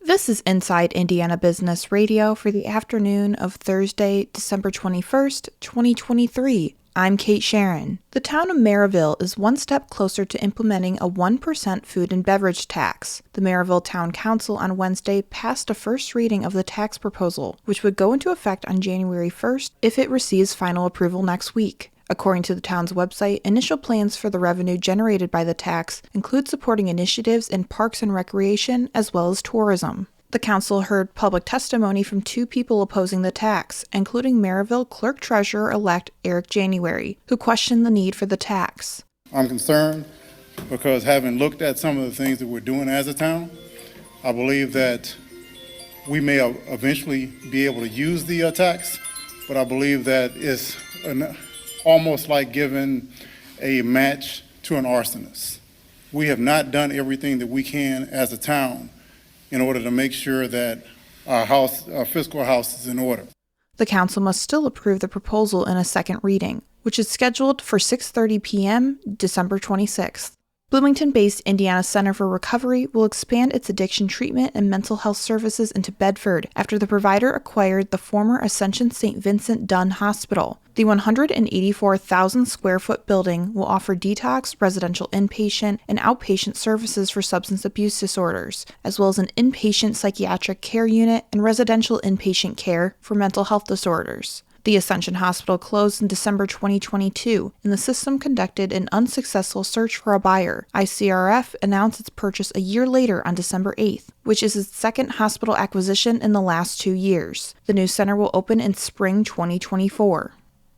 This is Inside Indiana Business Radio for the afternoon of Thursday, December 21st, 2023. I'm Kate Sharon. The town of Maryville is one step closer to implementing a 1% food and beverage tax. The Maryville Town Council on Wednesday passed a first reading of the tax proposal, which would go into effect on January 1st if it receives final approval next week. According to the town's website, initial plans for the revenue generated by the tax include supporting initiatives in parks and recreation as well as tourism. The council heard public testimony from two people opposing the tax, including Maryville Clerk-Treasurer-elect Eric January, who questioned the need for the tax. I'm concerned because having looked at some of the things that we're doing as a town, I believe that we may eventually be able to use the tax, but I believe that it's almost like giving a match to an arsonist. We have not done everything that we can as a town in order to make sure that our fiscal house is in order. The council must still approve the proposal in a second reading, which is scheduled for 6:30 p.m. December 26th. Bloomington-based Indiana Center for Recovery will expand its addiction treatment and mental health services into Bedford after the provider acquired the former Ascension St. Vincent Dunn Hospital. The 184,000 square foot building will offer detox, residential inpatient, and outpatient services for substance abuse disorders, as well as an inpatient psychiatric care unit and residential inpatient care for mental health disorders. The Ascension Hospital closed in December 2022, and the system conducted an unsuccessful search for a buyer. ICRF announced its purchase a year later on December 8th, which is its second hospital acquisition in the last 2 years. The new center will open in spring 2024.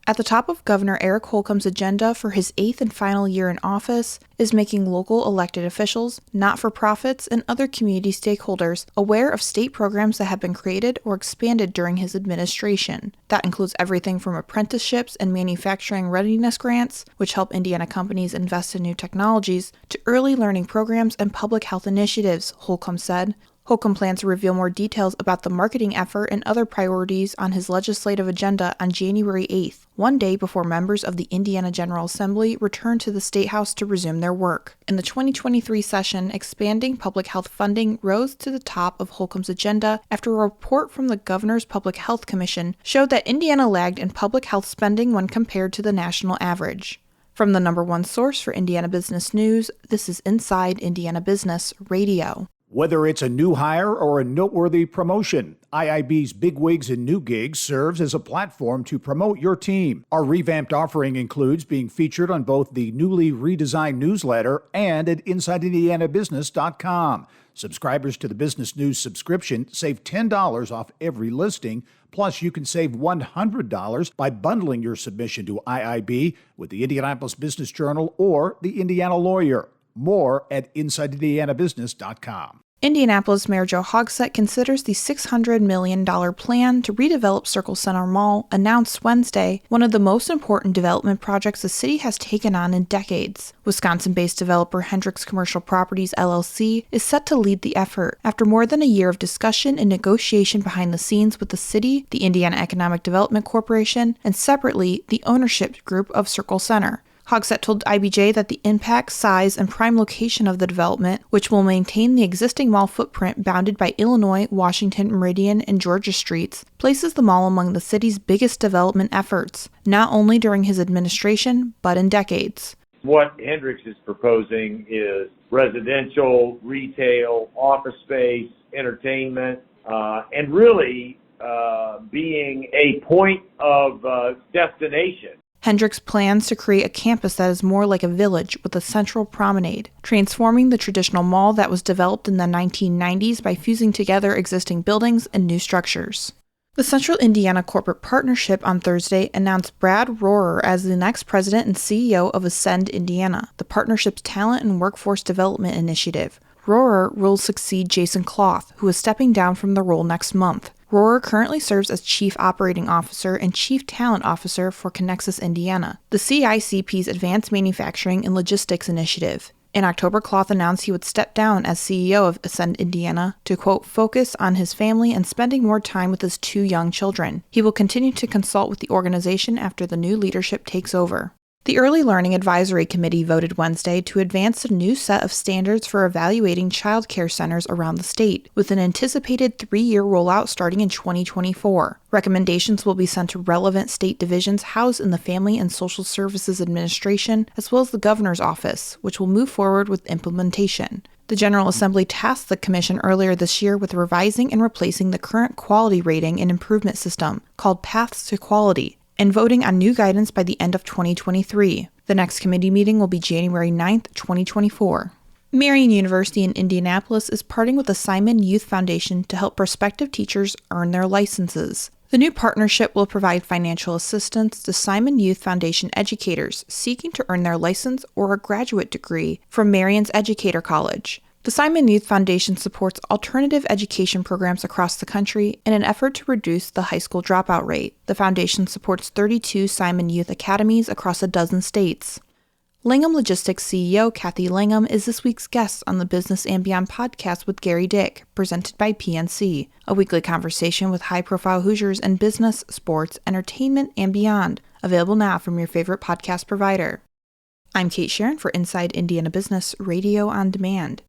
At the top of Governor Eric Holcomb's agenda for his 8th and final year in office is making local elected officials, not-for-profits, and other community stakeholders aware of state programs that have been created or expanded during his administration. That includes everything from apprenticeships and manufacturing readiness grants, which help Indiana companies invest in new technologies, to early learning programs and public health initiatives, Holcomb said. Holcomb plans to reveal more details about the marketing effort and other priorities on his legislative agenda on January 8th, one day before members of the Indiana General Assembly return to the State House to resume their work. In the 2023 session, expanding public health funding rose to the top of Holcomb's agenda after a report from the Governor's Public Health Commission showed that Indiana lagged in public health spending when compared to the national average. From the number one source for Indiana business news, this is Inside Indiana Business Radio. Whether it's a new hire or a noteworthy promotion, IIB's Bigwigs and New Gigs serves as a platform to promote your team. Our revamped offering includes being featured on both the newly redesigned newsletter and at InsideIndianaBusiness.com. Subscribers to the Business News subscription save $10 off every listing. Plus, you can save $100 by bundling your submission to IIB with the Indianapolis Business Journal or the Indiana Lawyer. More at InsideIndianaBusiness.com. Indianapolis Mayor Joe Hogsett considers the $600 million plan to redevelop Circle Center Mall, announced Wednesday, one of the most important development projects the city has taken on in decades. Wisconsin-based developer Hendricks Commercial Properties, LLC, is set to lead the effort after more than a year of discussion and negotiation behind the scenes with the city, the Indiana Economic Development Corporation, and separately, the ownership group of Circle Center. Hogsett told IBJ that the impact, size, and prime location of the development, which will maintain the existing mall footprint bounded by Illinois, Washington, Meridian, and Georgia streets, places the mall among the city's biggest development efforts, not only during his administration, but in decades. What Hendricks is proposing is residential, retail, office space, entertainment, and really being a point of destination. Hendricks plans to create a campus that is more like a village with a central promenade, transforming the traditional mall that was developed in the 1990s by fusing together existing buildings and new structures. The Central Indiana Corporate Partnership on Thursday announced Brad Rohrer as the next president and CEO of Ascend Indiana, the partnership's talent and workforce development initiative. Rohrer will succeed Jason Cloth, who is stepping down from the role next month. Rohrer currently serves as Chief Operating Officer and Chief Talent Officer for Connexus Indiana, the CICP's Advanced Manufacturing and Logistics Initiative. In October, Cloth announced he would step down as CEO of Ascend Indiana to, quote, focus on his family and spending more time with his 2 young children. He will continue to consult with the organization after the new leadership takes over. The Early Learning Advisory Committee voted Wednesday to advance a new set of standards for evaluating child care centers around the state, with an anticipated 3-year rollout starting in 2024. Recommendations will be sent to relevant state divisions housed in the Family and Social Services Administration, as well as the Governor's Office, which will move forward with implementation. The General Assembly tasked the Commission earlier this year with revising and replacing the current quality rating and improvement system, called Paths to Quality, and voting on new guidance by the end of 2023. The next committee meeting will be January 9th, 2024. Marian University in Indianapolis is partnering with the Simon Youth Foundation to help prospective teachers earn their licenses. The new partnership will provide financial assistance to Simon Youth Foundation educators seeking to earn their license or a graduate degree from Marian's Educator College. The Simon Youth Foundation supports alternative education programs across the country in an effort to reduce the high school dropout rate. The foundation supports 32 Simon Youth Academies across a dozen states. Langham Logistics CEO Kathy Langham is this week's guest on the Business and Beyond podcast with Gary Dick, presented by PNC, a weekly conversation with high-profile Hoosiers in business, sports, entertainment, and beyond, available now from your favorite podcast provider. I'm Kate Sharon for Inside Indiana Business Radio on Demand.